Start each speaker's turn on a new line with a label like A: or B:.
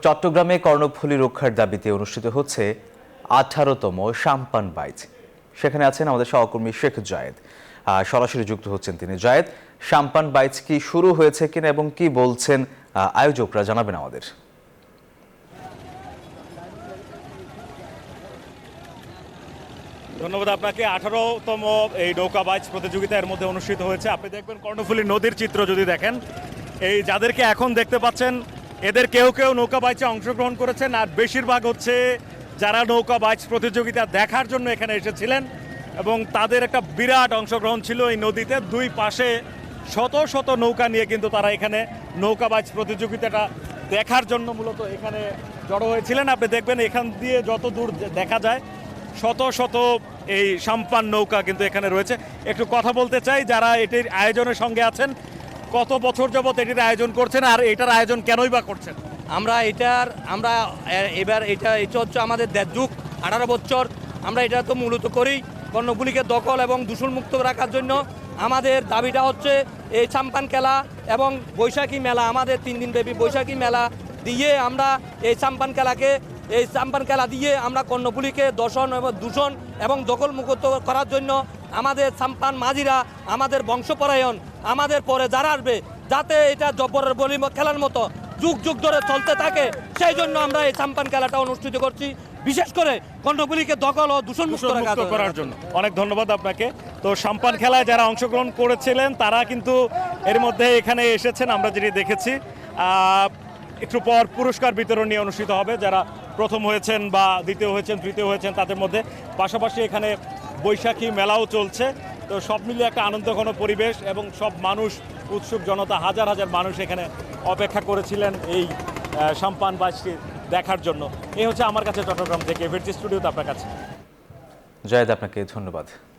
A: চট্টগ্রামে কর্ণফুলী রক্ষার দাবিতে অনুষ্ঠিত হচ্ছে 18তম সাম্পান বাইচ। সেখানে আছেন আমাদের সহকর্মী শেখ জায়েদ, সরাসরি যুক্ত হচ্ছেন তিনি। জায়েদ, সাম্পান বাইচ কি শুরু হয়েছে কিনা এবং কি বলছেন আয়োজকরা, জানাবেন আমাদের।
B: ধন্যবাদ আপনাকে। 18তম এই নৌকা বাইচ প্রতিযোগিতা এর মধ্যে অনুষ্ঠিত হয়েছে। আপনি দেখবেন কর্ণফুলী নদীর চিত্র যদি দেখেন, এই যাদেরকে এখন দেখতে পাচ্ছেন এদের কেউ কেউ নৌকা বাইচে অংশগ্রহণ করেছেন, আর বেশিরভাগ হচ্ছে যারা নৌকা বাইচ প্রতিযোগিতা দেখার জন্য এখানে এসেছিলেন এবং তাদের একটা বিরাট অংশগ্রহণ ছিল এই নদীতে। দুই পাশে শত শত নৌকা নিয়ে কিন্তু তারা এখানে নৌকা বাইচ প্রতিযোগিতাটা দেখার জন্য মূলত এখানে জড়ো হয়েছিলেন। আপনি দেখবেন এখান দিয়ে যত দূর দেখা যায় শত শত এই সাম্পান নৌকা কিন্তু এখানে রয়েছে। একটু কথা বলতে চাই যারা এটির আয়োজনের সঙ্গে আছেন, কত বছর যাবত এটির আয়োজন করছেন আর এটার আয়োজন কেনই বা করছেন?
C: আমরা এবার এটা হচ্ছে আমাদের 1.5 যুগ 18 বছর আমরা এটা তো মূলত করি কর্ণফুলীকে দখল এবং দূষণমুক্ত রাখার জন্য। আমাদের দাবিটা হচ্ছে এই সাম্পান খেলা এবং বৈশাখী মেলা, আমাদের 3 দিন ব্যাপী বৈশাখী মেলা দিয়ে আমরা এই সাম্পান খেলা দিয়ে আমরা কর্ণফুলীকে দূষণ এবং দখলমুক্ত করার জন্য আমাদের সাম্পান মাঝিরা, আমাদের বংশপরায়ণ, আমাদের পরে যারা আসবে যাতে এটা জব্বরের বলি খেলার মতো যুগ যুগ ধরে চলতে থাকে, সেই জন্য আমরা এই সাম্পান খেলাটা অনুষ্ঠিত করছি, বিশেষ করে কর্ণফুলীকে দখল ও দূষণমুক্ত
B: করার জন্য। অনেক ধন্যবাদ আপনাকে। তো সাম্পান খেলায় যারা অংশগ্রহণ করেছিলেন তারা কিন্তু এর মধ্যে এখানে এসেছেন, আমরা যেটি দেখেছি। একটু পর পুরস্কার বিতরণ নিয়ে অনুষ্ঠিত হবে, যারা প্রথম হয়েছেন বা দ্বিতীয় হয়েছেন, তৃতীয় হয়েছেন তাদের মধ্যে। পাশাপাশি এখানে বৈশাখী মেলাও চলছে। তো সব মিলিয়ে একটা আনন্দঘন পরিবেশ এবং সব মানুষ, উৎসুক জনতা, হাজার হাজার মানুষ এখানে অপেক্ষা করেছিলেন এই সাম্পান বাইচটি দেখার জন্য। এই হচ্ছে আমার কাছে চট্টগ্রাম থেকে ভিরচি স্টুডিওতে আপনার কাছে।
A: জায়েদ, আপনাকে ধন্যবাদ।